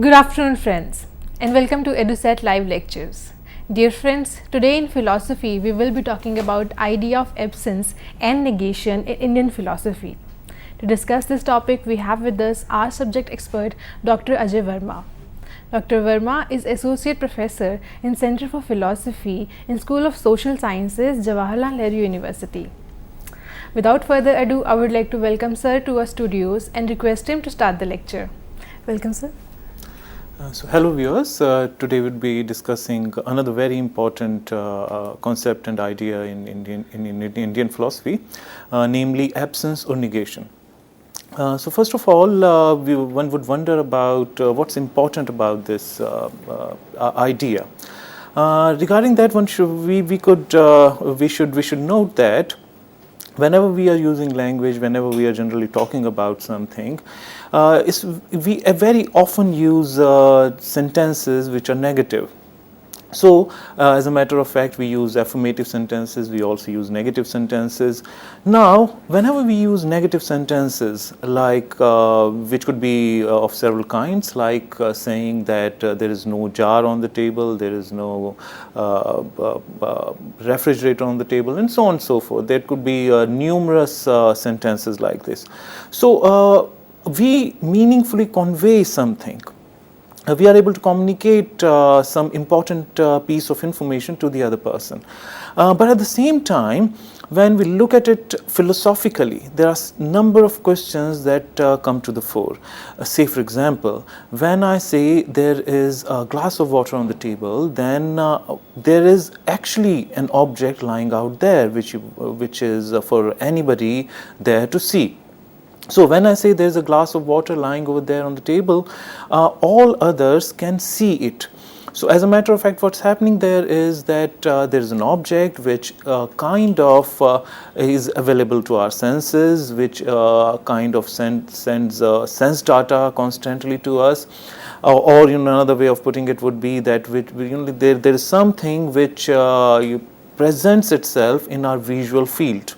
Good afternoon, friends, and welcome to EduSet Live Lectures. Dear friends, today in philosophy we will be talking about idea of absence and negation in Indian philosophy. To discuss this topic, we have with us our subject expert, Dr. Ajay Verma. Dr. Verma is Associate Professor in Center for Philosophy in School of Social Sciences, Jawaharlal Nehru University. Without further ado, I would like to welcome Sir to our studios and request him to start the lecture. Welcome, Sir. So hello viewers, today we'll be discussing another very important concept and idea in Indian philosophy, namely absence or negation. So first of all, one would wonder about what's important about this idea. Regarding that, we should note that whenever we are using language, whenever we are generally talking about something, we very often use sentences which are negative. So, as a matter of fact, we use affirmative sentences, we also use negative sentences. Now, whenever we use negative sentences, like which could be of several kinds, like saying that there is no jar on the table, there is no refrigerator on the table, and so on and so forth. There could be numerous sentences like this. So, we meaningfully convey something. We are able to communicate some important piece of information to the other person. But at the same time, when we look at it philosophically, there are a number of questions that come to the fore. Say, for example, when I say there is a glass of water on the table, then there is actually an object lying out there which is for anybody there to see. So when I say there's a glass of water lying over there on the table, all others can see it. So as a matter of fact, what's happening there is that there is an object which kind of is available to our senses, which kind of sends sense data constantly to us. Or another way of putting it would be that there is something which presents itself in our visual field.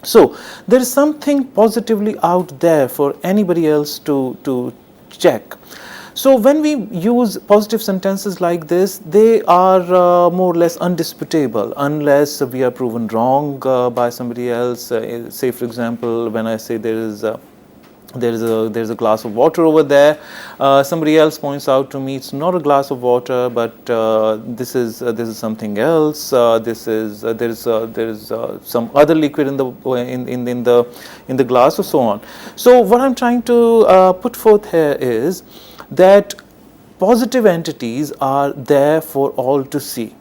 So there is something positively out there for anybody else to check. So when we use positive sentences like this, they are more or less undisputable unless we are proven wrong by somebody else. Say, for example, when I say there is a glass of water over there, somebody else points out to me it's not a glass of water, but this is something else. There is some other liquid in the glass, or so on. So what I'm trying to put forth here is that positive entities are there for all to see.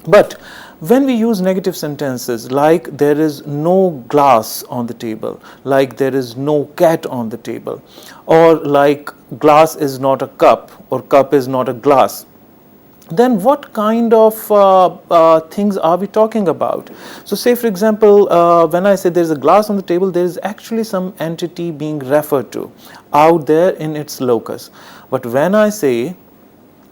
But when we use negative sentences like there is no glass on the table, like there is no cat on the table, or like glass is not a cup or cup is not a glass, then what kind of things are we talking about? So say, for example, when I say there is a glass on the table, there is actually some entity being referred to out there in its locus. But when I say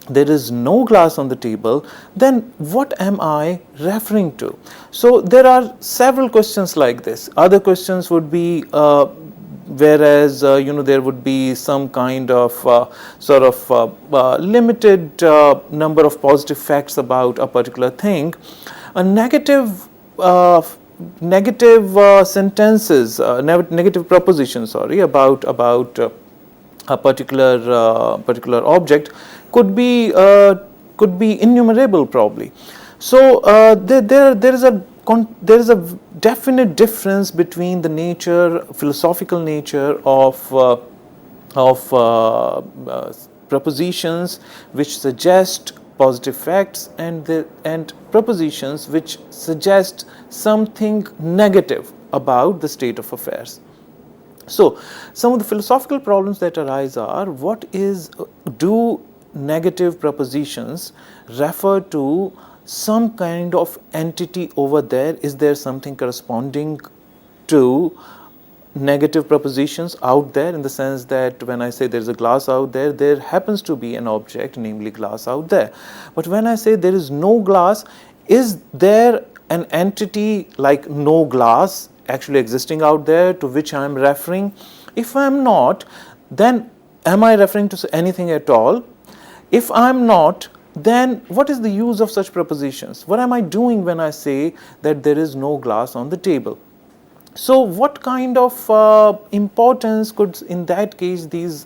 there is no glass on the table, then what am I referring to? So there are several questions like this. Other questions would be whereas there would be some kind of limited number of positive facts about a particular thing. A negative sentences, negative propositions, about a particular object could be innumerable probably. So there is a definite difference between the philosophical nature of propositions which suggest positive facts and propositions which suggest something negative about the state of affairs. So some of the philosophical problems that arise are, do negative propositions refer to some kind of entity over there? Is there something corresponding to negative propositions out there, in the sense that when I say there is a glass out there, there happens to be an object, namely glass, out there. But when I say there is no glass, is there an entity like no glass actually existing out there to which I am referring? If I am not, then am I referring to anything at all? If I am not, then what is the use of such propositions? What am I doing when I say that there is no glass on the table? So what kind of importance could, in that case, these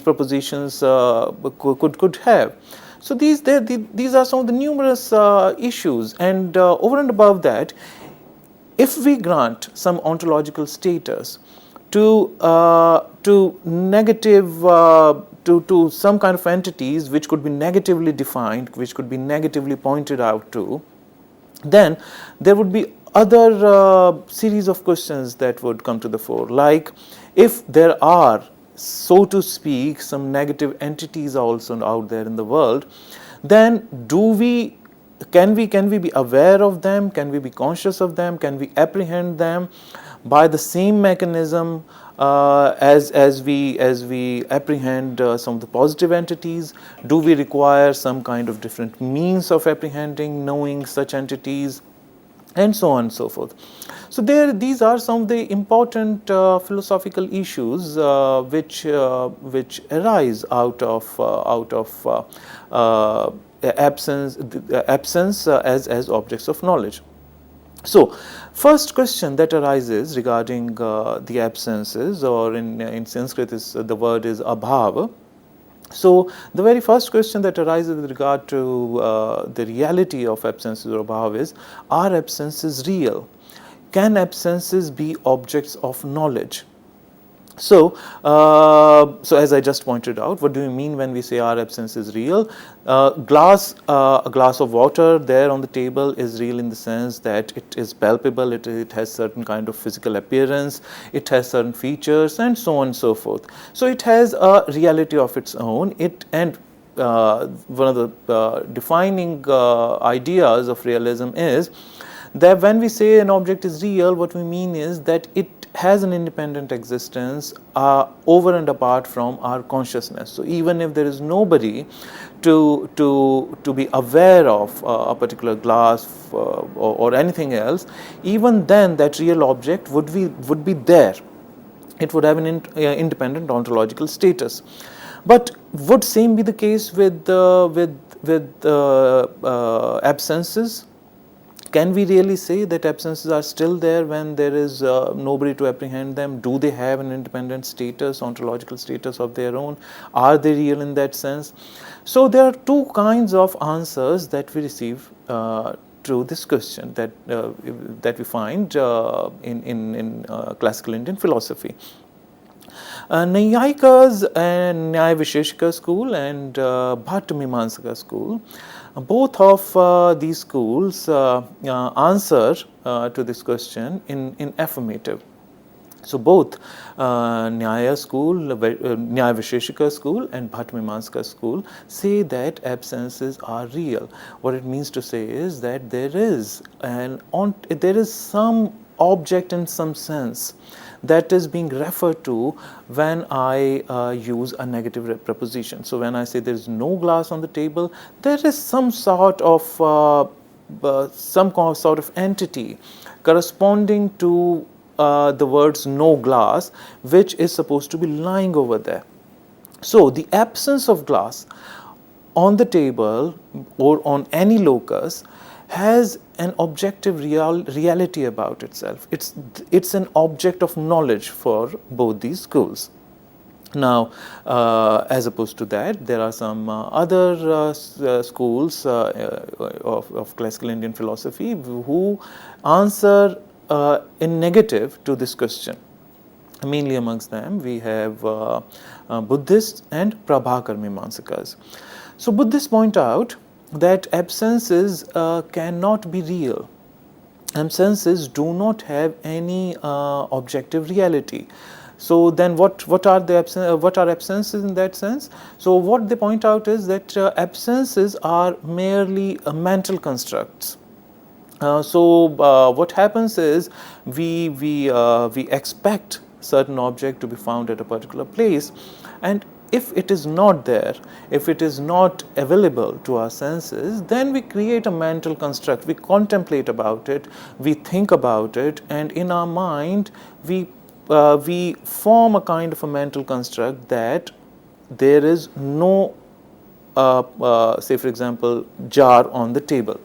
propositions could have? So these are some of the numerous issues, and over and above that, if we grant some ontological status to negative to some kind of entities which could be negatively defined, which could be negatively pointed out to, then there would be other series of questions that would come to the fore, like if there are, so to speak, some negative entities also out there in the world, then can we be aware of them? Can we be conscious of them? Can we apprehend them by the same mechanism as we apprehend some of the positive entities? Do we require some kind of different means of apprehending, knowing such entities, and so on and so forth? So these are some of the important philosophical issues which arise out of absence as objects of knowledge. So, first question that arises regarding the absences, or in Sanskrit the word is abhava. So, the very first question that arises with regard to the reality of absences or abhava is, are absences real? Can absences be objects of knowledge? So, as I just pointed out, what do we mean when we say our absence is real? A glass of water there on the table is real in the sense that it is palpable, it has certain kind of physical appearance, it has certain features, and so on and so forth. So, it has a reality of its own. One of the defining ideas of realism is that when we say an object is real, what we mean is that it has an independent existence over and apart from our consciousness. So even if there is nobody to be aware of a particular glass or anything else, even then that real object would be there. It would have an independent ontological status. But would same be the case with absences? Can we really say that absences are still there when there is nobody to apprehend them? Do they have an independent status, ontological status of their own? Are they real in that sense? So there are two kinds of answers that we receive to this question that we find in classical Indian philosophy. Naiyayikas and Nyaya Visheshika school and Bhatta Mimamsaka school, both of these schools answer to this question in affirmative. So both Nyaya school, Nyaya Visheshika school and Bhatta Mimamsaka school say that absences are real. What it means to say is that there is some object in some sense that is being referred to when I use a negative preposition. So when I say there is no glass on the table, there is some sort of entity corresponding to the words no glass, which is supposed to be lying over there. So the absence of glass on the table or on any locus has an objective reality about itself. It's an object of knowledge for both these schools. Now, as opposed to that, there are some other schools of classical Indian philosophy who answer in negative to this question. Mainly amongst them, we have Buddhists and Prabhakar Mimamsakas. So, Buddhists point out that absences cannot be real. Absences do not have any objective reality. So then, what are absences in that sense? So what they point out is that absences are merely mental constructs. What happens is we expect certain object to be found at a particular place, and if it is not there, if it is not available to our senses, then we create a mental construct, we contemplate about it, we think about it, and in our mind we form a kind of a mental construct that there is no say for example jar on the table.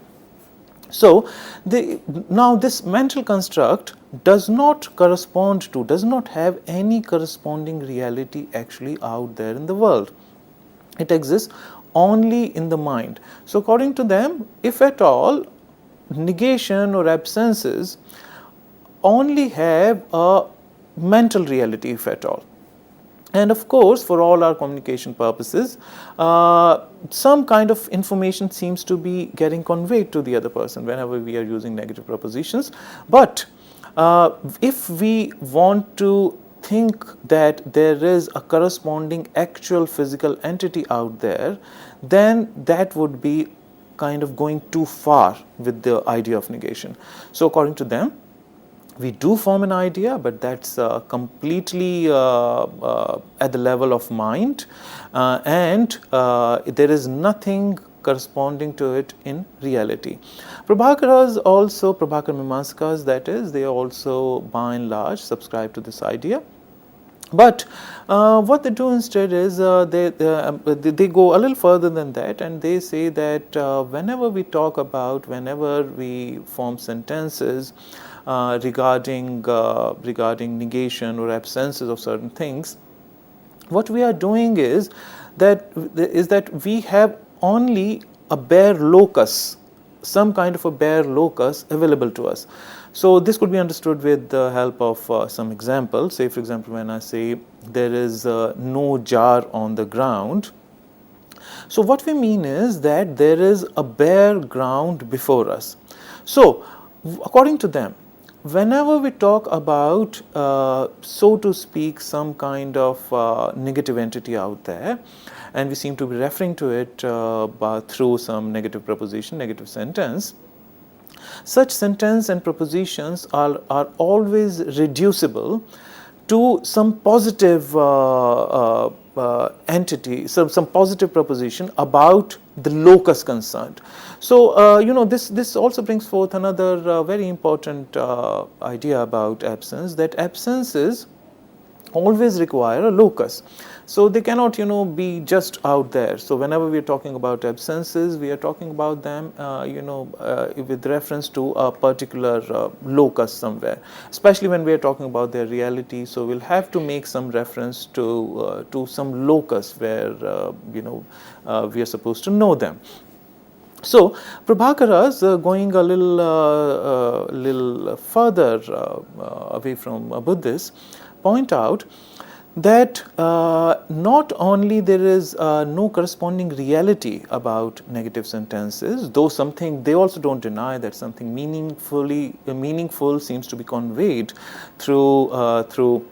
So now this mental construct does not correspond to, does not have any corresponding reality actually out there in the world. It exists only in the mind. So according to them, if at all, negation or absences only have a mental reality, if at all. And of course, for all our communication purposes, some kind of information seems to be getting conveyed to the other person whenever we are using negative propositions. But if we want to think that there is a corresponding actual physical entity out there, then that would be kind of going too far with the idea of negation. So according to them, we do form an idea, but that's completely at the level of mind, and there is nothing corresponding to it in reality. Prabhakaras also, Prabhakar Mimamsakas, that is, they also by and large subscribe to this idea. But what they do instead is they go a little further than that, and they say that whenever we form sentences regarding negation or absences of certain things, what we are doing is that we have only a bare locus, some kind of a bare locus available to us. So this could be understood with the help of some examples. Say for example, when I say there is no jar on the ground, so what we mean is that there is a bare ground before us. So according to them, whenever we talk about so to speak some kind of negative entity out there, and we seem to be referring to it through some negative proposition, negative sentence, such sentence and propositions are always reducible to some positive entity, some positive proposition about the locus concerned. So this also brings forth another very important idea about absence, that absences always require a locus. So they cannot be just out there. So whenever we are talking about absences, we are talking about them with reference to a particular locus somewhere, especially when we are talking about their reality. So we'll have to make some reference to some locus where we are supposed to know them. So Prabhakaras, going a little further away from Buddhists, point out that not only there is no corresponding reality about negative sentences, though something, they also don't deny that something meaningful seems to be conveyed through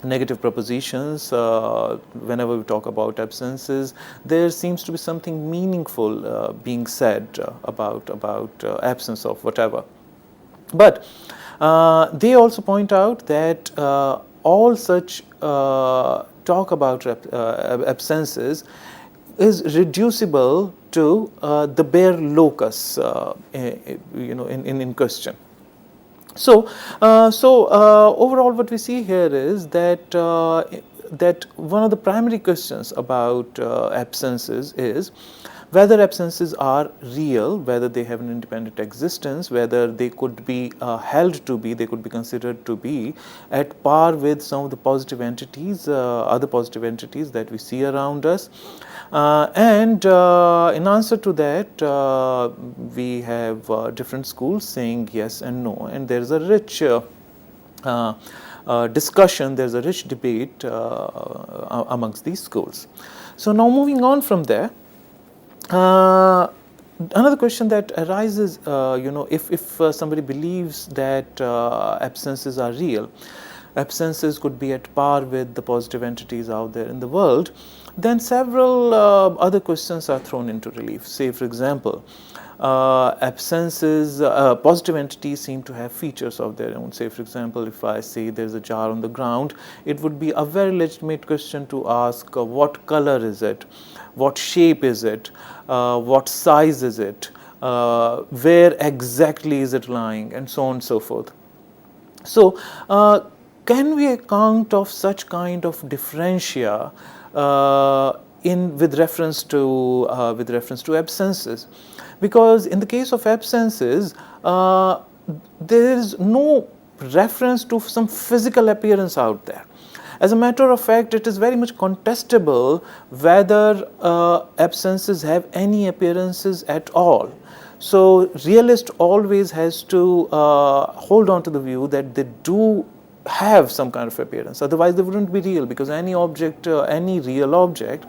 negative propositions. Whenever we talk about absences, there seems to be something meaningful being said about absence of whatever. But they also point out that all such talk about absences is reducible to the bare locus in question. So overall what we see here is that one of the primary questions about absences is whether absences are real, whether they have an independent existence, whether they could be held to be, they could be considered to be at par with some of the positive entities, other positive entities that we see around us. And in answer to that, we have different schools saying yes and no, and there is a rich discussion, there is a rich debate amongst these schools. So now moving on from there, another question that arises, if somebody believes that absences are real, absences could be at par with the positive entities out there in the world, then several other questions are thrown into relief. Say for example, absences, positive entities seem to have features of their own. Say, for example, if I say there's a jar on the ground, it would be a very legitimate question to ask what color is it, what shape is it, what size is it, where exactly is it lying, and so on and so forth. So, can we account of such kind of differentia with reference to absences? Because in the case of absences, there is no reference to some physical appearance out there. As a matter of fact, it is very much contestable whether absences have any appearances at all. So, realist always has to hold on to the view that they do have some kind of appearance, otherwise they wouldn't be real, because any object, any real object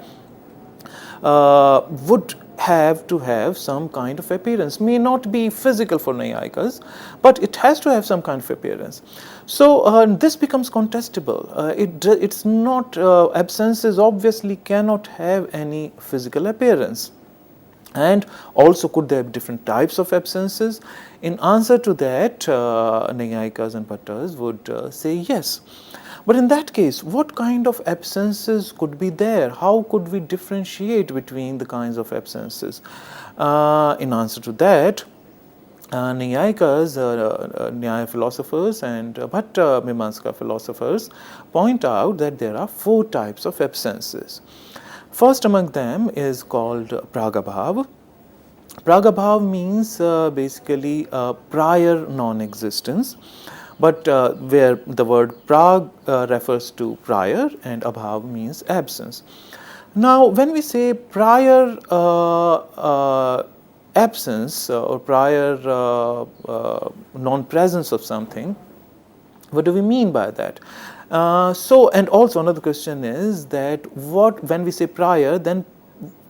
would have to have some kind of appearance. May not be physical for Naiyayikas, but it has to have some kind of appearance. So this becomes contestable. It's not, absences obviously cannot have any physical appearance. And also, could there be different types of absences? In answer to that, Naiyayikas and Bhattas would say yes. But in that case, what kind of absences could be there? How could we differentiate between the kinds of absences? In answer to that, Naiyayikas, Nyaya philosophers and Bhatta Mimamsaka philosophers point out that there are 4 types of absences. First among them is called Pragabhav. Pragabhav means basically prior non-existence, but where the word prag refers to prior and abhav means absence. Now, when we say prior absence or prior non-presence of something, what do we mean by that? And also another question is that when we say prior, then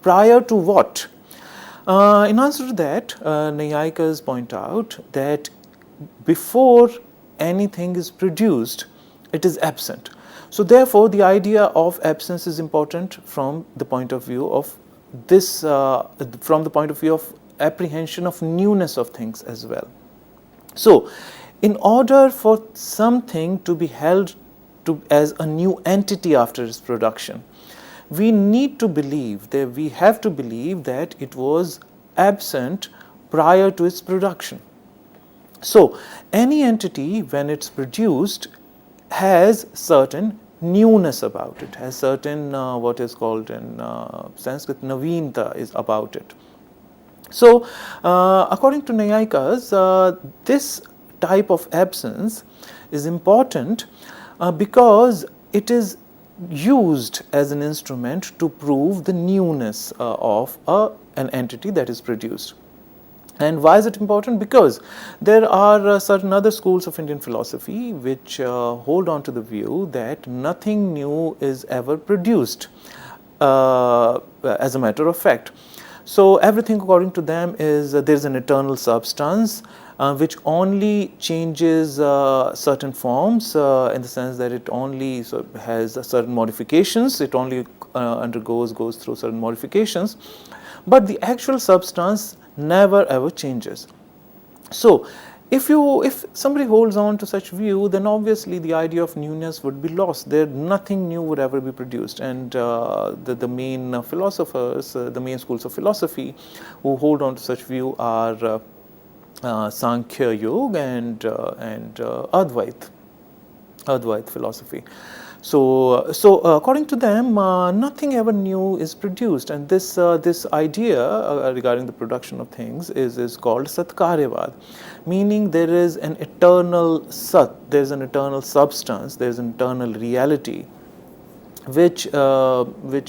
prior to what? In answer to that, Naiyayikas point out that before anything is produced, it is absent. So therefore, the idea of absence is important from the point of view of this, from the point of view of apprehension of newness of things as well. So, in order for something to be held as a new entity after its production, we need to believe that we have to believe that it was absent prior to its production. So, any entity when it's produced has certain newness about it, has certain what is called in Sanskrit naveenta is about it. So, according to Naiyayikas, this type of absence is important because it is used as an instrument to prove the newness of an entity that is produced. And why is it important? Because there are certain other schools of Indian philosophy which hold on to the view that nothing new is ever produced as a matter of fact. So, everything according to them is there is an eternal substance which only changes certain forms in the sense that it only has certain modifications, it only goes through certain modifications, but the actual substance never ever changes. So, if somebody holds on to such view, then obviously the idea of newness would be lost. Nothing new would ever be produced, and the main philosophers, the main schools of philosophy who hold on to such view are Sankhya Yoga and Advait philosophy. So according to them, nothing ever new is produced, and this idea regarding the production of things is called Satkaryavad, meaning there is an eternal Sat, there is an eternal substance, there is an eternal reality, which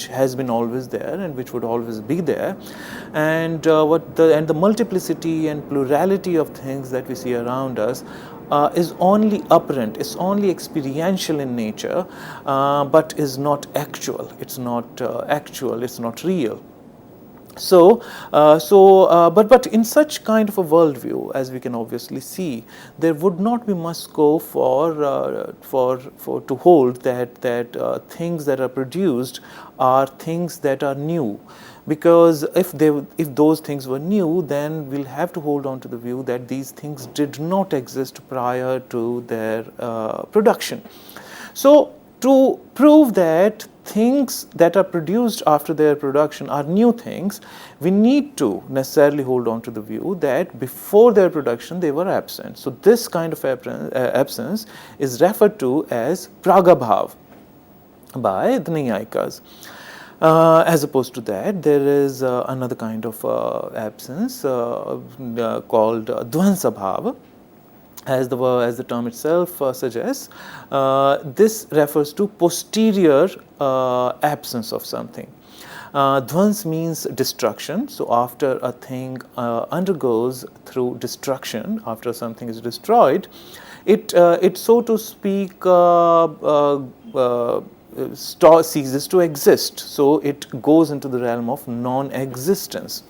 has been always there and which would always be there, and the multiplicity and plurality of things that we see around us is only apparent, it's only experiential in nature, but is not actual. It's not actual. It's not real. So, but in such kind of a worldview, as we can obviously see, there would not be much scope for to hold that things that are produced are things that are new, because if those things were new, then we'll have to hold on to the view that these things did not exist prior to their production. So to prove that things that are produced after their production are new things, we need to necessarily hold on to the view that before their production they were absent. So this kind of absence is referred to as pragabhav by the Naiyayikas. As opposed to that, there is another kind of absence called dvansabhav. As the term itself suggests, this refers to posterior absence of something. Dvans means destruction. So after a thing undergoes through destruction, after something is destroyed, it so to speak ceases to exist. So it goes into the realm of non-existence.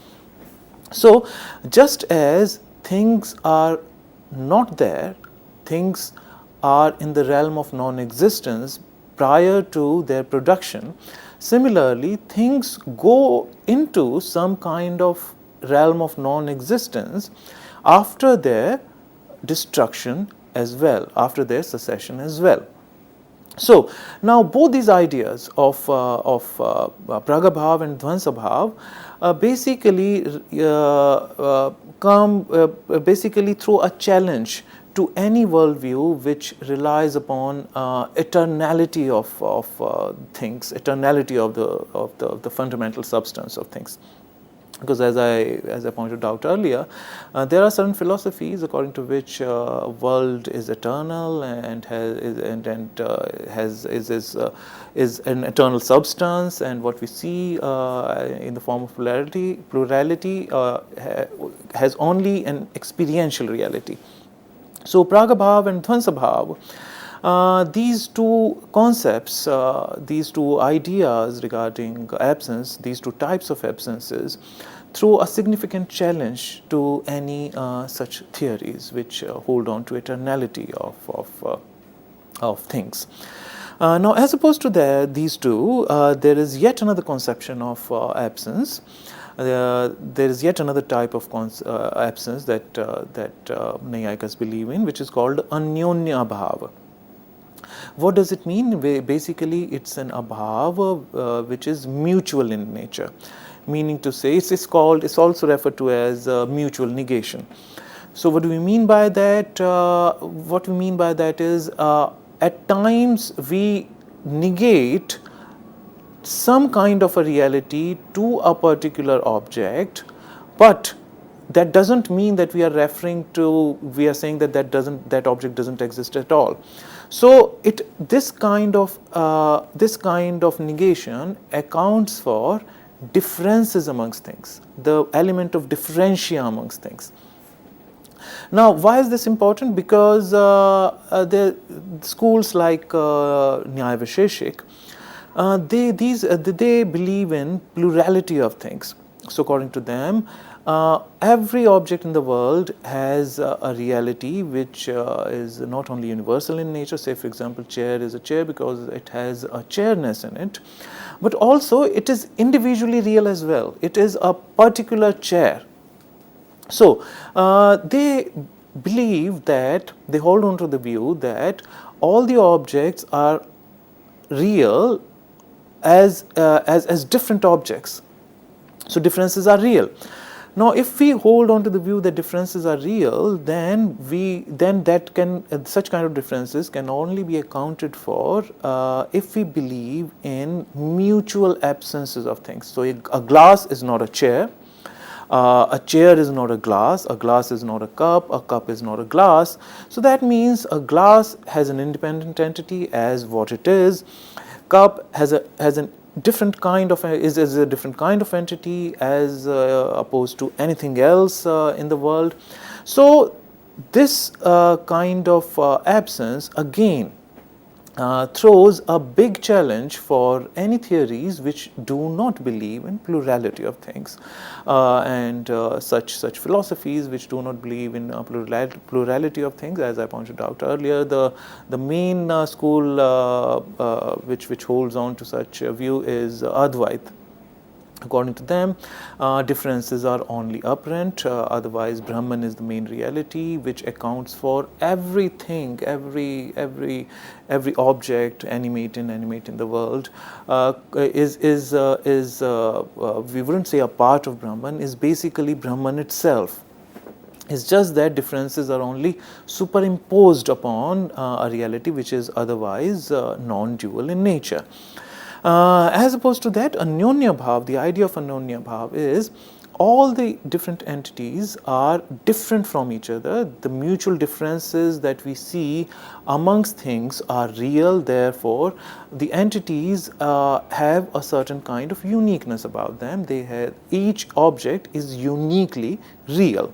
So just as things are not there, things are in the realm of non-existence prior to their production, similarly things go into some kind of realm of non-existence after their destruction as well, after their cessation as well. So now both these ideas of pragabhav and dvansabhav basically come basically through a challenge to any worldview which relies upon eternality of things, eternality of the fundamental substance of things. Because as I pointed out earlier, there are certain philosophies according to which world is eternal and is an eternal substance, and what we see in the form of plurality has only an experiential reality. So pragabhav and dvansabhav, these two concepts, these two ideas regarding absence, these two types of absences, throw a significant challenge to any such theories which hold on to eternality of things. Now, as opposed to these two, there is yet another conception of absence. There is yet another type of absence that Naiyayikas believe in, which is called anyonya bhava. What does it mean? Basically, it's an abhava which is mutual in nature, meaning to say it's also referred to as mutual negation. So what do we mean by that? What we mean by that is at times we negate some kind of a reality to a particular object, but that doesn't mean that we are saying that object doesn't exist at all. So this kind of negation accounts for differences amongst things, the element of differentia amongst things. Now, why is this important? Because the schools like Nyaya Visheshik, they believe in plurality of things. So according to them, every object in the world has a reality which is not only universal in nature. Say, for example, chair is a chair because it has a chairness in it, but also it is individually real as well. It is a particular chair. So they believe that, they hold on to the view that all the objects are real as different objects. So differences are real. Now, if we hold on to the view that differences are real, then such kind of differences can only be accounted for if we believe in mutual absences of things. So a glass is not a chair is not a glass is not a cup is not a glass. So that means a glass has an independent entity as what it is. Cup has a different kind of is a different kind of entity as opposed to anything else in the world. So this kind of absence again throws a big challenge for any theories which do not believe in plurality of things, and such philosophies which do not believe in plurality of things. As I pointed out earlier, the main school which holds on to such a view is Advait. According to them, differences are only apparent, otherwise Brahman is the main reality which accounts for everything, every object animate in the world is we wouldn't say a part of Brahman, is basically Brahman itself. It's just that differences are only superimposed upon a reality which is otherwise non-dual in nature. As opposed to that, Anyonya Bhav, the idea of Anyonya Bhav is all the different entities are different from each other. The mutual differences that we see amongst things are real, therefore the entities have a certain kind of uniqueness about them. Each object is uniquely real.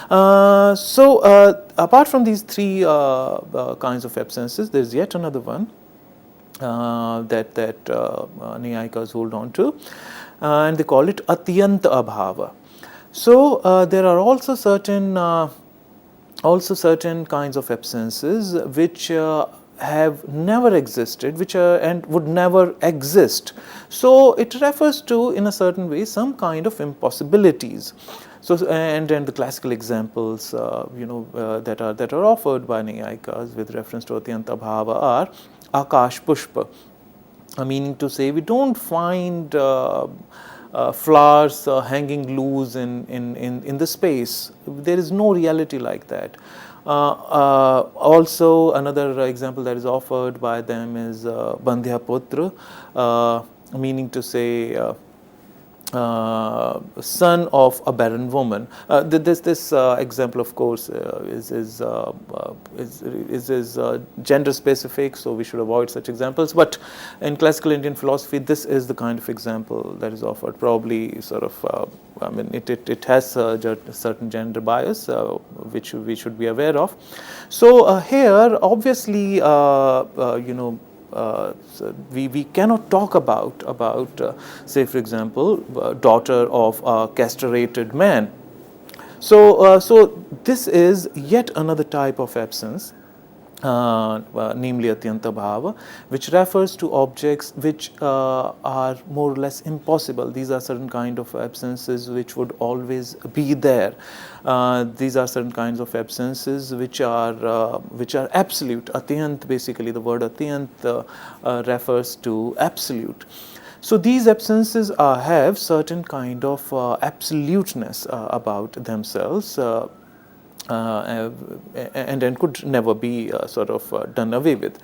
Apart from these three kinds of absences, there is yet another one that Nyayikas hold on to, and they call it Atyanta Abhava. So there are also certain kinds of absences which have never existed, which and would never exist. So it refers to, in a certain way, some kind of impossibilities. So and the classical examples that are offered by Nyayikas with reference to Atyanta Bhava are Akash Pushpa, meaning to say we don't find flowers hanging loose in the space. There is no reality like that. Also, another example that is offered by them is Bandhya Putra, meaning to say son of a barren woman. This example, of course, is gender specific, so we should avoid such examples. But in classical Indian philosophy, this is the kind of example that is offered. Probably, sort of, it has a certain gender bias, which we should be aware of. So here, obviously, so we cannot talk about say, for example, daughter of a castrated man. So this is yet another type of absence, namely Atyanta Bhava, which refers to objects which are more or less impossible. These are certain kind of absences which would always be there. These are certain kinds of absences which are absolute. Atyant, basically the word Atyant refers to absolute. So these absences have certain kind of absoluteness about themselves, and could never be sort of done away with.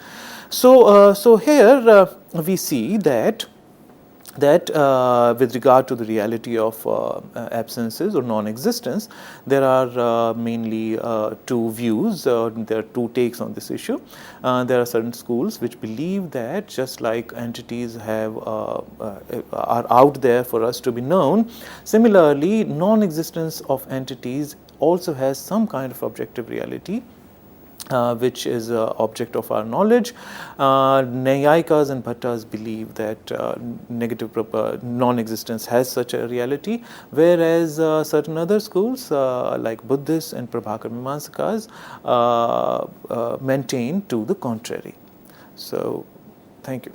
So here we see that with regard to the reality of absences or non-existence, there are mainly two views, there are two takes on this issue. There are certain schools which believe that just like entities are out there for us to be known, similarly non-existence of entities also has some kind of objective reality, which is object of our knowledge. Nyayikas and Bhattas believe that non-existence has such a reality, whereas certain other schools like Buddhists and Prabhakar Mimamsakas maintain to the contrary. So, thank you.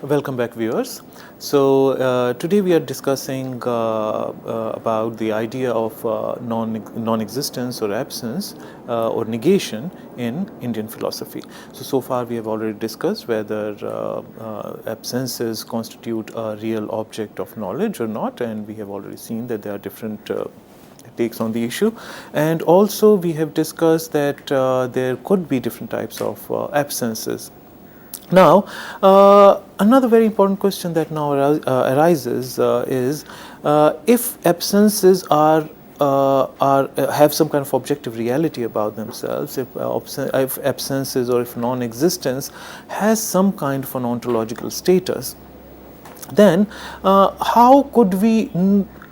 Welcome back, viewers. So today we are discussing about the idea of non-existence or absence or negation in Indian philosophy. So far we have already discussed whether absences constitute a real object of knowledge or not, and we have already seen that there are different takes on the issue, and also we have discussed that there could be different types of absences. Now, another very important question that now arises is if absences are have some kind of objective reality about themselves, if absences or if non-existence has some kind of an ontological status, then how could we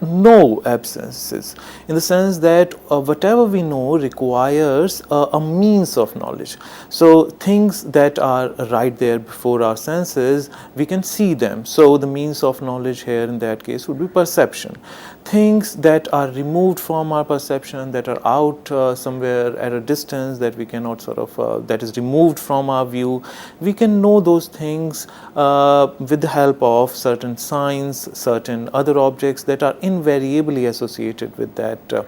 know absences, in the sense that whatever we know requires a means of knowledge. So things that are right there before our senses, we can see them. So the means of knowledge here in that case would be perception. Things that are removed from our perception, that are out somewhere at a distance, that we cannot sort of that is removed from our view, we can know those things with the help of certain signs, certain other objects that are invariably associated with that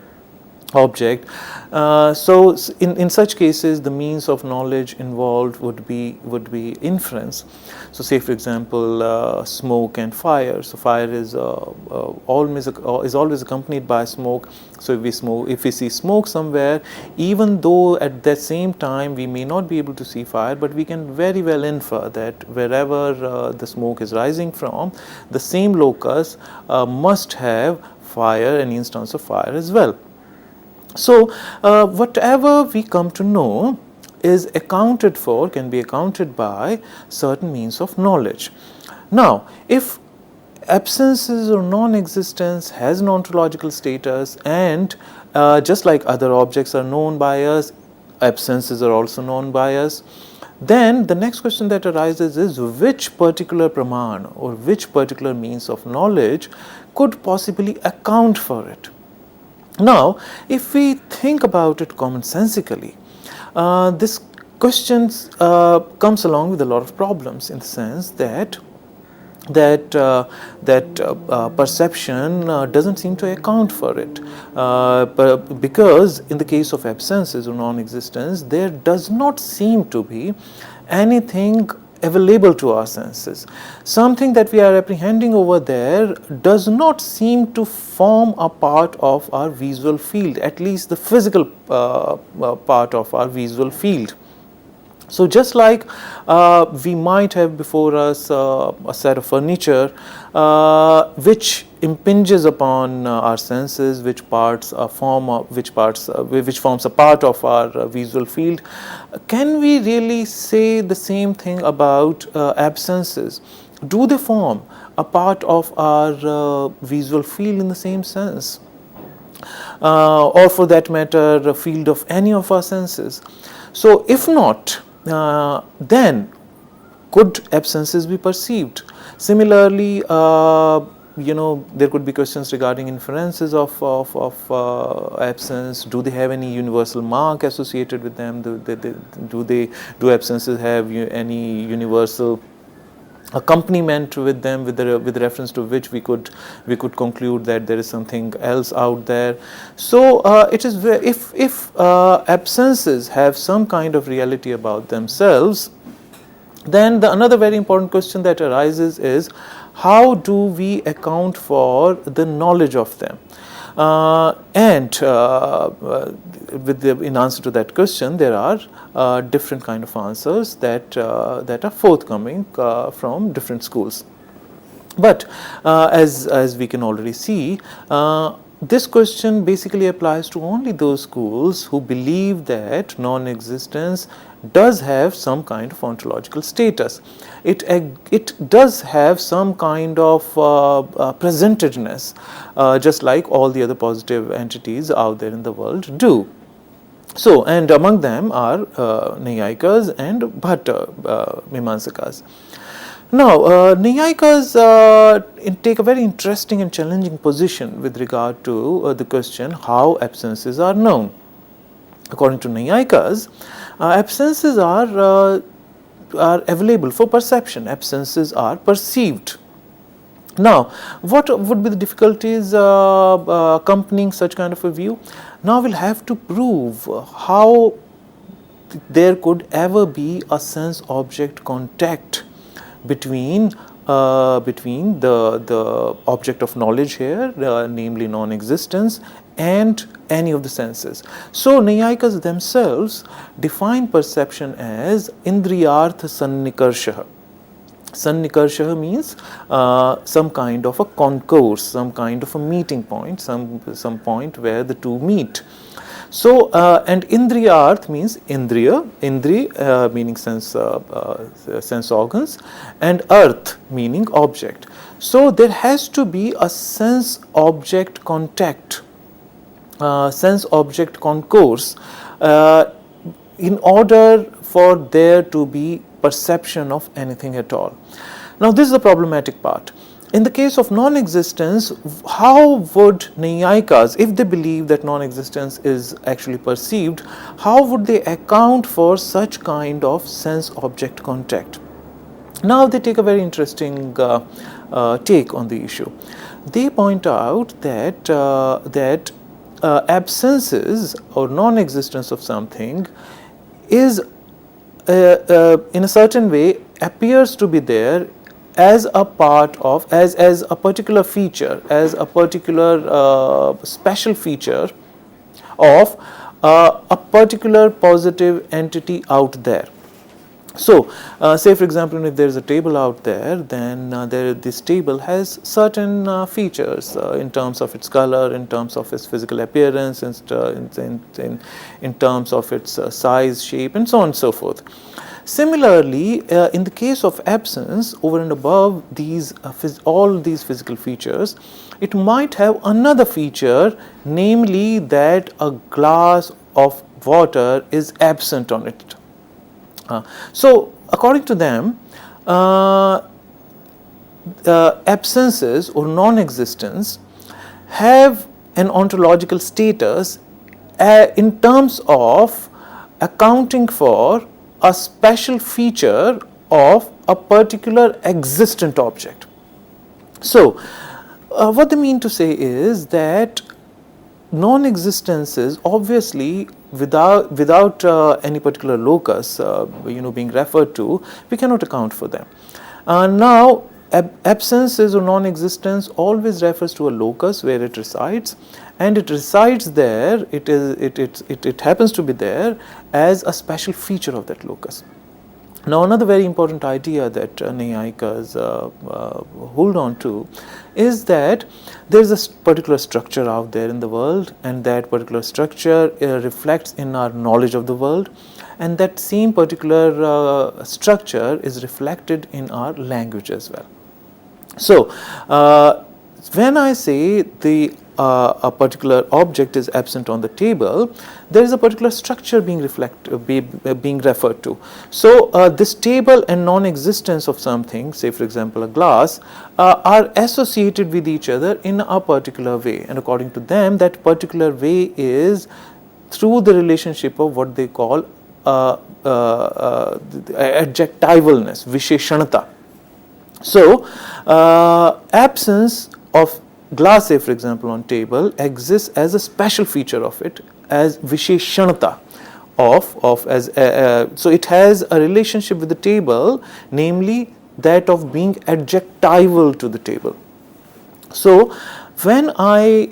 object. So in such cases, the means of knowledge involved would be inference. So say for example, smoke and fire. So fire is always accompanied by smoke. So if we see smoke somewhere, even though at that same time we may not be able to see fire, but we can very well infer that wherever the smoke is rising from, the same locus must have fire, an instance of fire as well. So whatever we come to know is accounted for, can be accounted by certain means of knowledge. Now, if absences or non-existence has an ontological status, and just like other objects are known by us, absences are also known by us, then the next question that arises is which particular praman or which particular means of knowledge could possibly account for it. Now, if we think about it commonsensically, this question comes along with a lot of problems, in the sense that perception doesn't seem to account for it, because in the case of absences or non-existence, there does not seem to be anything available to our senses. Something that we are apprehending over there does not seem to form a part of our visual field, at least the physical part of our visual field. So just like we might have before us a set of furniture which impinges upon our senses, which forms a part of our visual field, can we really say the same thing about absences? Do they form a part of our visual field in the same sense? Or for that matter, a field of any of our senses? So if not, then could absences be perceived? Similarly, there could be questions regarding inferences of absence. Do they have any universal mark associated with them? Do absences have any universal accompaniment with them, with reference to which we could conclude that there is something else out there? So it is if absences have some kind of reality about themselves, then another very important question that arises is how do we account for the knowledge of them? In answer to that question, there are different kind of answers that are forthcoming from different schools. But as we can already see, this question basically applies to only those schools who believe that non-existence does have some kind of ontological status. It does have some kind of presentedness, just like all the other positive entities out there in the world do. So, and among them are Naiyayikas and Bhatta Mimamsakas. Now, Naiyayikas take a very interesting and challenging position with regard to the question how absences are known. According to Naiyayikas, absences are available for perception, absences are perceived. Now, what would be the difficulties accompanying such kind of a view? Now, we'll have to prove how there could ever be a sense-object contact between the object of knowledge here, namely non-existence, and any of the senses. So, Naiyayikas themselves define perception as indriyartha sannikarsha. Sannikarsha means some kind of a concourse, some kind of a meeting point, some point where the two meet. So, and indriyarth means indriya, meaning sense organs, and arth meaning object. So, there has to be a sense object contact, sense object concourse in order for there to be perception of anything at all. Now, this is the problematic part. In the case of non-existence, how would Naiyayikas, if they believe that non-existence is actually perceived, how would they account for such kind of sense-object contact? Now, they take a very interesting take on the issue. They point out that absences or non-existence of something is in a certain way appears to be there as a part of, as a particular feature, as a particular special feature of a particular positive entity out there. So, say for example, if there is a table out there, then this table has certain features in terms of its color, in terms of its physical appearance, in terms of its size, shape, and so on and so forth. Similarly, in the case of absence, over and above these all these physical features, it might have another feature, namely that a glass of water is absent on it. So, according to them, absences or non-existence have an ontological status in terms of accounting for a special feature of a particular existent object. So, what they mean to say is that non-existences, obviously without any particular locus being referred to, we cannot account for them. Now, absences or non-existence always refers to a locus where it resides, and it resides there, it happens to be there as a special feature of that locus. Now, another very important idea that Naiyayikas hold on to is that there is a particular structure out there in the world, and that particular structure reflects in our knowledge of the world, and that same particular structure is reflected in our language as well. So, when I say a particular object is absent on the table, there is a particular structure being referred to. So, this table and non-existence of something, say for example a glass, are associated with each other in a particular way, and according to them, that particular way is through the relationship of what they call adjectivalness, visheshanata. So, absence of glass, say for example on table, exists as a special feature of it, as visheshanata so it has a relationship with the table, namely that of being adjectival to the table. So, when I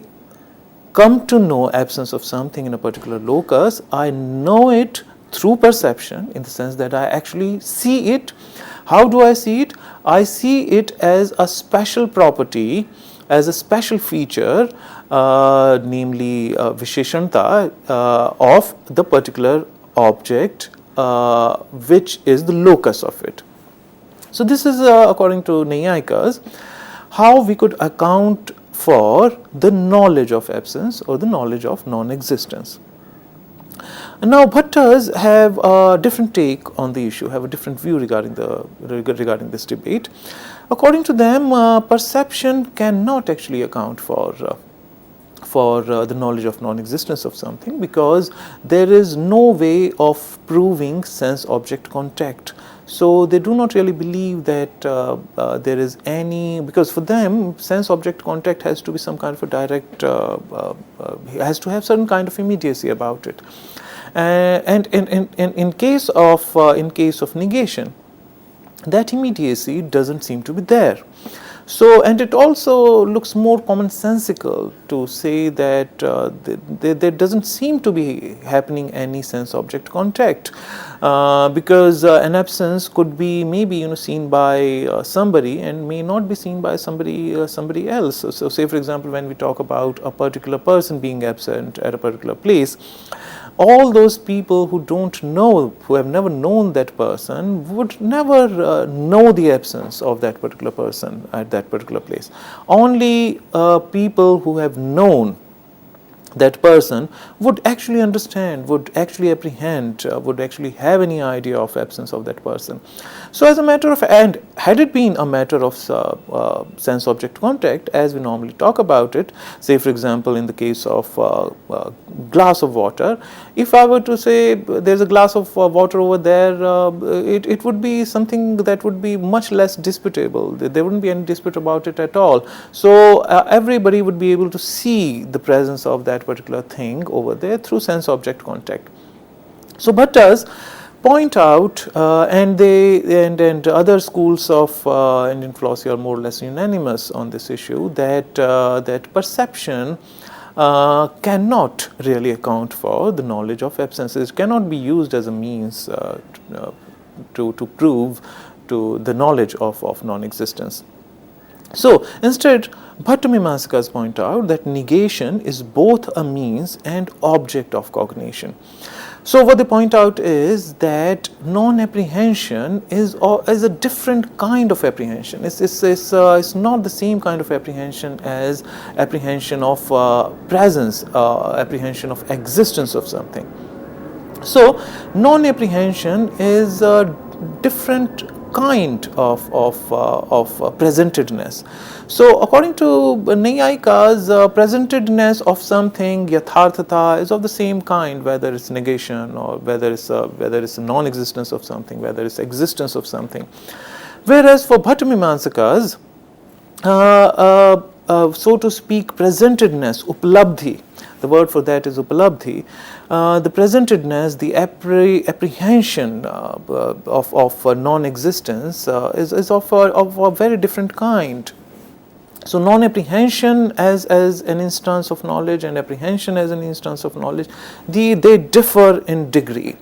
come to know absence of something in a particular locus, I know it through perception, in the sense that I actually see it. How do I see it? I see it as a special property, as a special feature, namely visheshanata of the particular object, which is the locus of it. So, this is according to Naiyayikas how we could account for the knowledge of absence or the knowledge of non-existence. Now, Bhattas have a different take on the issue, have a different view regarding this debate. According to them, perception cannot actually account for the knowledge of non-existence of something, because there is no way of proving sense-object contact. So they do not really believe that there is any, because for them sense-object contact has to be some kind of a direct, has to have certain kind of immediacy about it. And in case of negation, that immediacy doesn't seem to be there. So, and it also looks more commonsensical to say that there doesn't seem to be happening any sense-object contact, because an absence could be maybe seen by somebody and may not be seen by somebody else. So, say for example, when we talk about a particular person being absent at a particular place, all those people who don't know, who have never known that person, would never know the absence of that particular person at that particular place. Only people who have known that person would actually understand, would actually apprehend, would actually have any idea of absence of that person. So as a matter of, and had it been a matter of sense-object contact, as we normally talk about it, say for example in the case of glass of water, if I were to say there's a glass of water over there, it would be something that would be much less disputable. There wouldn't be any dispute about it at all. So everybody would be able to see the presence of that particular thing over there through sense-object contact. So Bhattas point out, and other schools of Indian philosophy are more or less unanimous on this issue, that that perception cannot really account for the knowledge of absences. It cannot be used as a means to prove to the knowledge of non-existence. So instead, Bhattamimamsakas point out that negation is both a means and object of cognition. So what they point out is that non-apprehension is a different kind of apprehension. It's not the same kind of apprehension as apprehension of presence, apprehension of existence of something. So non-apprehension is a different kind of presentedness. So according to Naiyayikas, presentedness of something, yatharthata, is of the same kind, whether it's negation or whether it's a non-existence of something, whether it's existence of something. Whereas for Bhattamimamsakas, so to speak, presentedness, upalabdhi, the word for that is upalabdhi, the presentedness, the apprehension of non-existence is of a very different kind. So non-apprehension as an instance of knowledge and apprehension as an instance of knowledge, they differ in degree.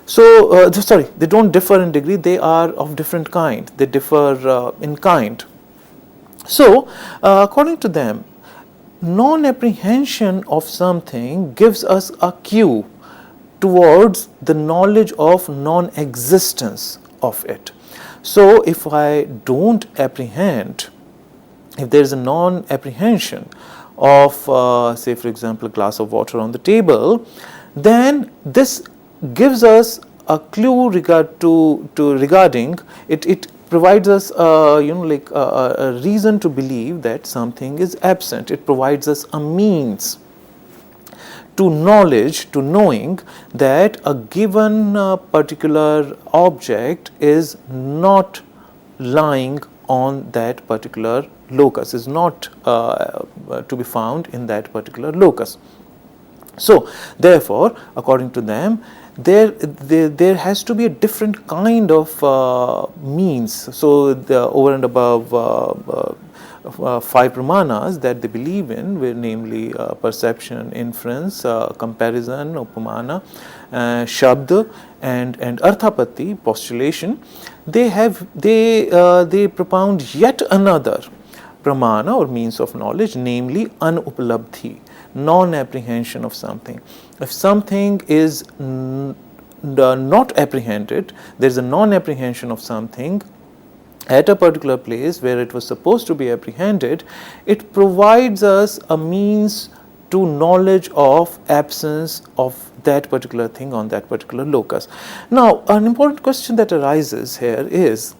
So they don't differ in degree, they are of different kind, they differ in kind. So according to them, non-apprehension of something gives us a cue towards the knowledge of non-existence of it. So if I don't apprehend, if there is a non-apprehension of say for example a glass of water on the table, then this gives us a clue regarding it. It provides us a reason to believe that something is absent. It provides us a means to knowledge, to knowing that a given particular object is not lying on that particular locus, is not to be found in that particular locus. So therefore, according to them, there has to be a different kind of means. So the over and above 5 pramanas that they believe in, namely perception, inference, comparison, upamana, shabd, and arthapatti, postulation, they propound yet another pramana or means of knowledge, namely anupalabdhi, non-apprehension of something. If something is not apprehended, there is a non-apprehension of something at a particular place where it was supposed to be apprehended, it provides us a means to knowledge of absence of that particular thing on that particular locus. Now, an important question that arises here is,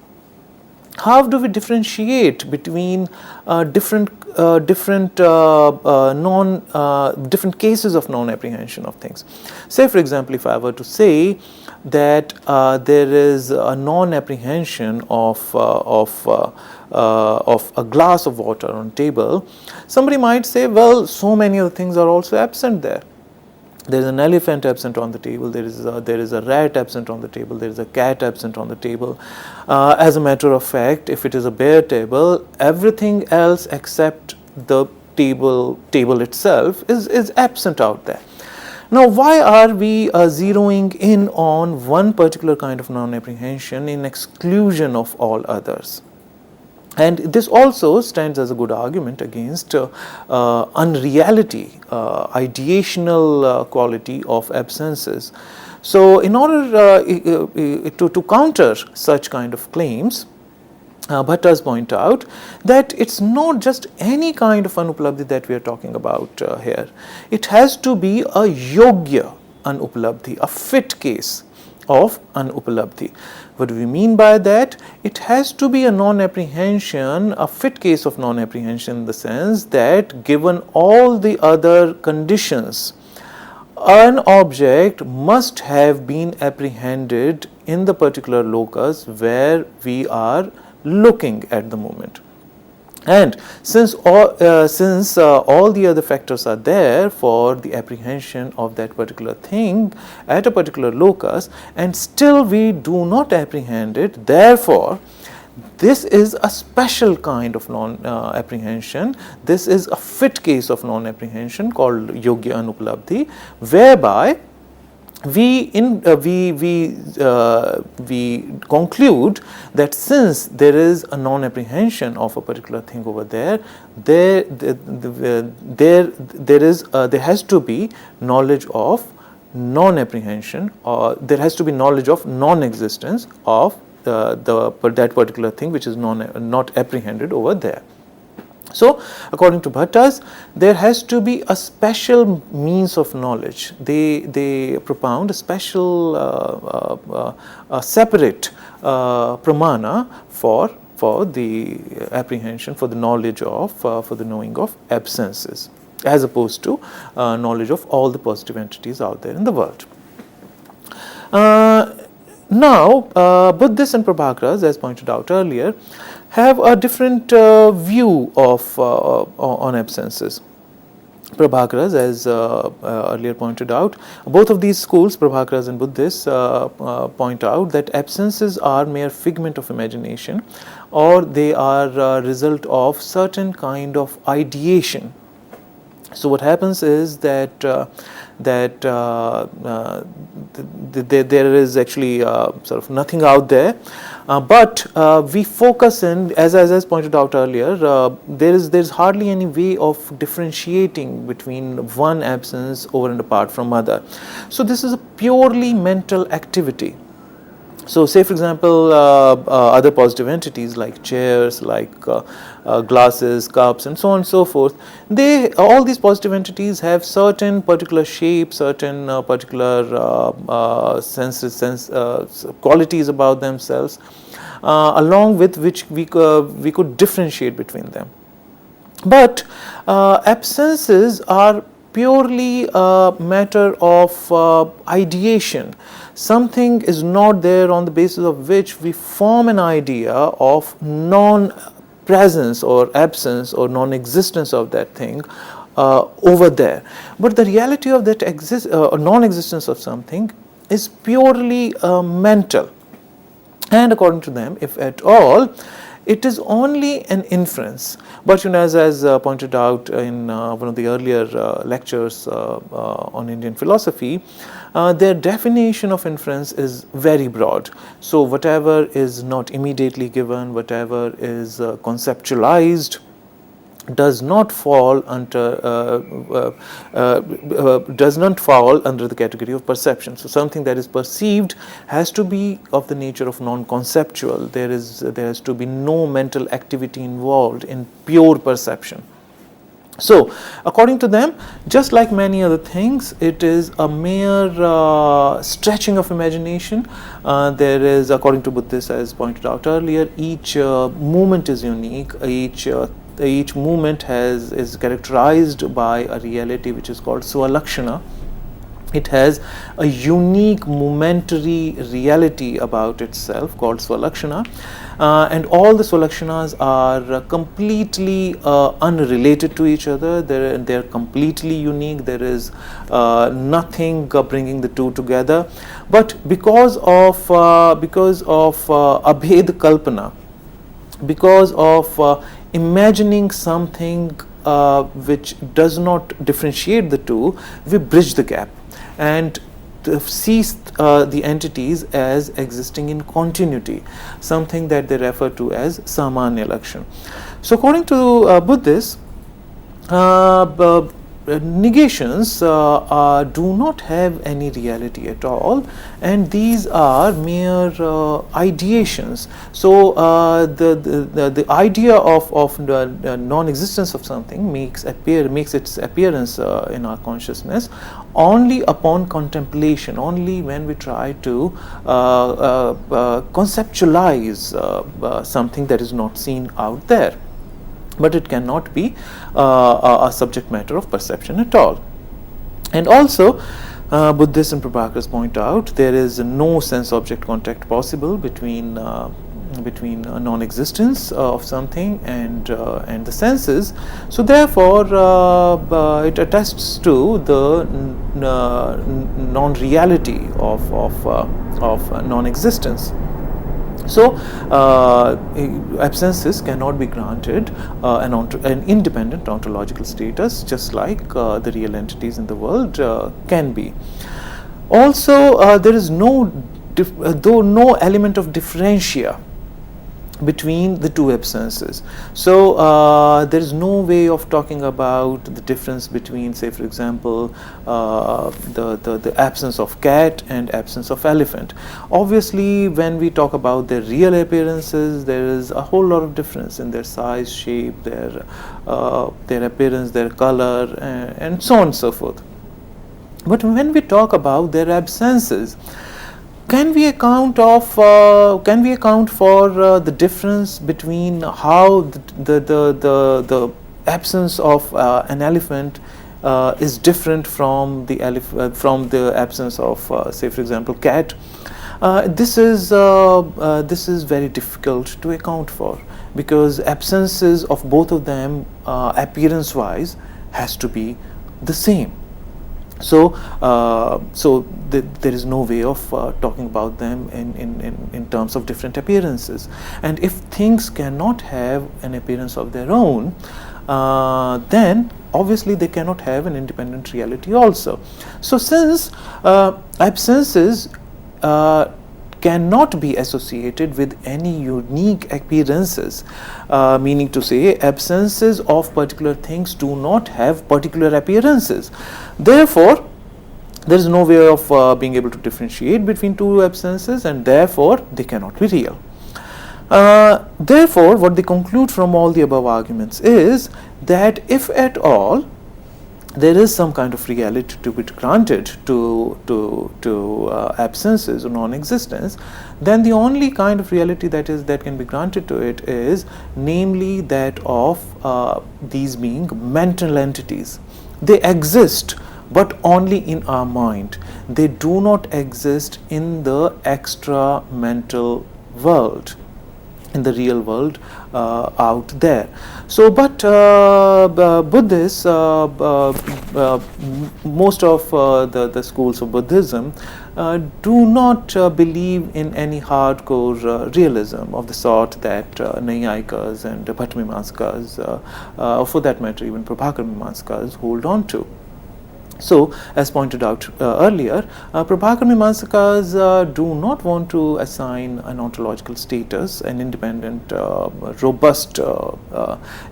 how do we differentiate between different cases of non-apprehension of things? Say, for example, if I were to say that there is a non-apprehension of a glass of water on table, somebody might say, well, so many other things are also absent there. There is an elephant absent on the table, there is a rat absent on the table, there is a cat absent on the table. As a matter of fact, if it is a bare table, everything else except the table itself is absent out there. Now, why are we zeroing in on one particular kind of non-apprehension in exclusion of all others? And this also stands as a good argument against unreality, ideational quality of absences. So, in order to counter such kind of claims, Bhattas point out that it's not just any kind of anupalabdhi that we are talking about here. It has to be a yogya anupalabdhi, a fit case of anupalabdhi. What do we mean by that? It has to be a non-apprehension, a fit case of non-apprehension in the sense that given all the other conditions, an object must have been apprehended in the particular locus where we are looking at the moment. And since all the other factors are there for the apprehension of that particular thing at a particular locus, and still we do not apprehend it, therefore, this is a special kind of non-apprehension. This is a fit case of non-apprehension called yogya anupalabdhi, whereby we conclude that since there is a non-apprehension of a particular thing over there, there has to be knowledge of non-apprehension, or there has to be knowledge of non-existence of that particular thing which is not apprehended over there. So, according to Bhattas, there has to be a special means of knowledge. They propound a special, a separate pramana for the apprehension, for the knowledge of, for the knowing of absences, as opposed to knowledge of all the positive entities out there in the world. Now, Buddhists and Prabhakaras, as pointed out earlier, have a different view of on absences. Prabhakaras, as earlier pointed out, both of these schools, Prabhakaras and Buddhists, point out that absences are mere figment of imagination, or they are a result of certain kind of ideation. So what happens is that there is actually sort of nothing out there, but we focus in, as pointed out earlier, there is hardly any way of differentiating between one absence over and apart from other. So this is a purely mental activity. So, say for example, other positive entities like chairs, like glasses, cups, and so on and so forth. All these positive entities have certain particular shapes, certain particular qualities about themselves, along with which we could differentiate between them. But absences are purely a matter of ideation. Something is not there on the basis of which we form an idea of non-presence or absence or non-existence of that thing over there. But the reality of that non-existence of something is purely mental. And according to them, if at all, it is only an inference. But as pointed out in one of the earlier lectures on Indian philosophy, their definition of inference is very broad. So whatever is not immediately given, whatever is conceptualized, does not fall under the category of perception. So something that is perceived has to be of the nature of non-conceptual. There has to be no mental activity involved in pure perception. So, according to them, just like many other things, it is a mere stretching of imagination. There is, according to Buddhists, as pointed out earlier, each movement is unique. Each movement is characterized by a reality which is called Swalakshana. It has a unique momentary reality about itself called Swalakshana, and all the Swalakshanas are completely unrelated to each other. They're completely unique. There is nothing bringing the two together. But because of Abhed Kalpana, because of imagining something which does not differentiate the two, we bridge the gap and sees the entities as existing in continuity, something that they refer to as Samanya Lakshan. So, according to Buddhists, negations do not have any reality at all, and these are mere ideations. So, the idea of the non-existence of something makes its appearance in our consciousness only upon contemplation, only when we try to conceptualize something that is not seen out there. But it cannot be a subject matter of perception at all. And also, Buddhists and Prabhakaras point out there is no sense-object contact possible between non-existence of something and the senses. So therefore, it attests to the non-reality of non-existence. So, absences cannot be granted an independent ontological status, just like the real entities in the world can be. Also, there is no element of differentia between the two absences. So, there is no way of talking about the difference between, say, for example, the absence of cat and absence of elephant. Obviously, when we talk about their real appearances, there is a whole lot of difference in their size, shape, their appearance, their color, and so on and so forth. But when we talk about their absences, can we account for the difference between how the absence of an elephant is different from the absence of say, for example, cat? This is very difficult to account for, because absences of both of them appearance wise has to be the same. So, there is no way of talking about them in terms of different appearances. And if things cannot have an appearance of their own, then obviously they cannot have an independent reality also. So, since absences cannot be associated with any unique appearances, meaning to say absences of particular things do not have particular appearances. Therefore, there is no way of being able to differentiate between two absences, and therefore they cannot be real. Therefore, what they conclude from all the above arguments is that if at all there is some kind of reality to be granted to absences or non-existence, then the only kind of reality that can be granted to it is namely that of these being mental entities. They exist, but only in our mind. They do not exist in the extra mental world, in the real world out there. So, but Buddhists, most of the schools of Buddhism do not believe in any hardcore realism of the sort that Naiyayikas and Bhattamimansakas, or for that matter even Prabhakara-Mimansakas hold on to. So, as pointed out earlier, Prabhakara-Mimansakas do not want to assign an ontological status, an independent, robust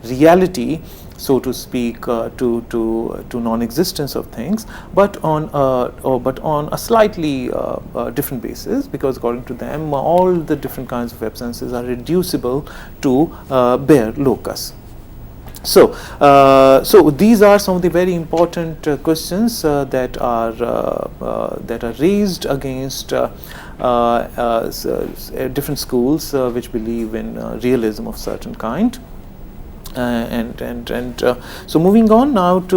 reality, so to speak, to non-existence of things, but on a slightly different basis, because according to them, all the different kinds of absences are reducible to bare locus. So these are some of the very important questions that are raised against different schools which believe in realism of certain kind. So moving on now to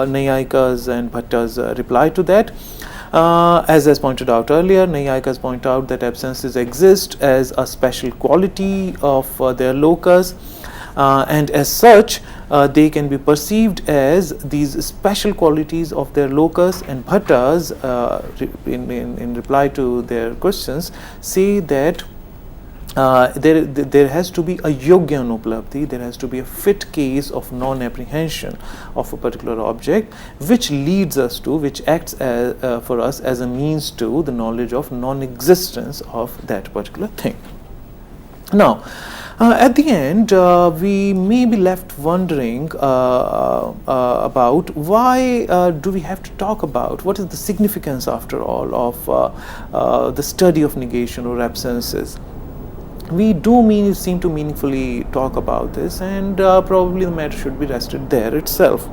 Nayayika's and Bhatta's reply to that. As pointed out earlier, Nayayikas point out that absences exist as a special quality of their locus, and as such they can be perceived as these special qualities of their locus. And Bhattas in reply to their questions say that there has to be a yogya anuplabdhi, there has to be a fit case of non-apprehension of a particular object, which leads us to, which acts as, for us as a means to the knowledge of non-existence of that particular thing. Now, at the end, we may be left wondering about why do we have to talk about what is the significance, after all, of the study of negation or absences. We do seem to meaningfully talk about this, and probably the matter should be rested there itself.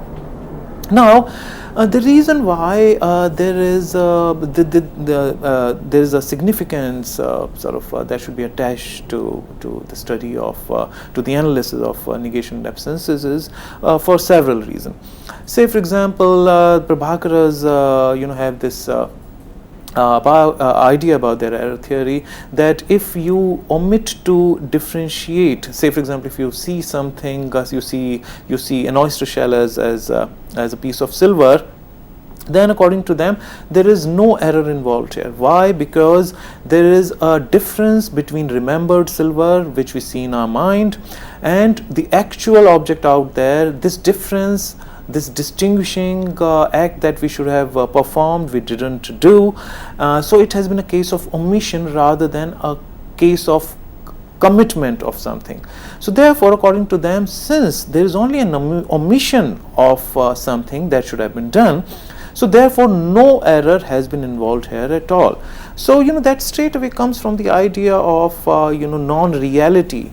Now, the reason why there is a significance sort of that should be attached to the study of to the analysis of negation and absences is for several reasons. Say, for example, Prabhakaras have this idea about their error theory, that if you omit to differentiate, say for example, if you see something, you see an oyster shell as a piece of silver, then according to them there is no error involved here. Why? Because there is a difference between remembered silver, which we see in our mind, and the actual object out there. This difference, this distinguishing act that we should have performed, we didn't do. So it has been a case of omission rather than a case of commitment of something. So therefore, according to them, since there is only an omission of something that should have been done, so therefore no error has been involved here at all. So that straight away comes from the idea of non-reality.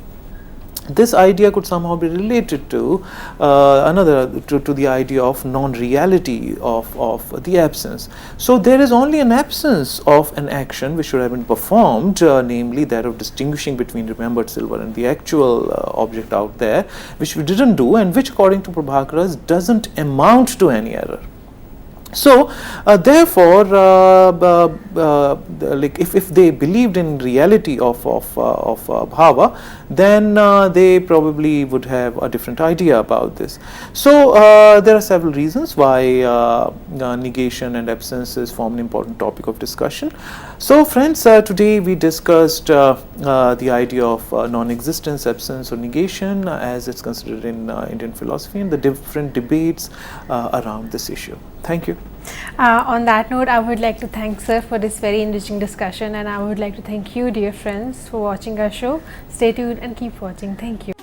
This idea could somehow be related to to the idea of non-reality of the absence. So there is only an absence of an action which should have been performed, namely that of distinguishing between remembered silver and the actual object out there, which we didn't do, and which according to Prabhakaras doesn't amount to any error. So therefore, like if they believed in reality of bhava, then they probably would have a different idea about this. So there are several reasons why negation and absences form an important topic of discussion. So friends, today we discussed the idea of non-existence, absence or negation as it's considered in Indian philosophy, and the different debates around this issue. Thank you. On that note, I would like to thank Sir for this very enriching discussion, and I would like to thank you, dear friends, for watching our show. Stay tuned and keep watching. Thank you.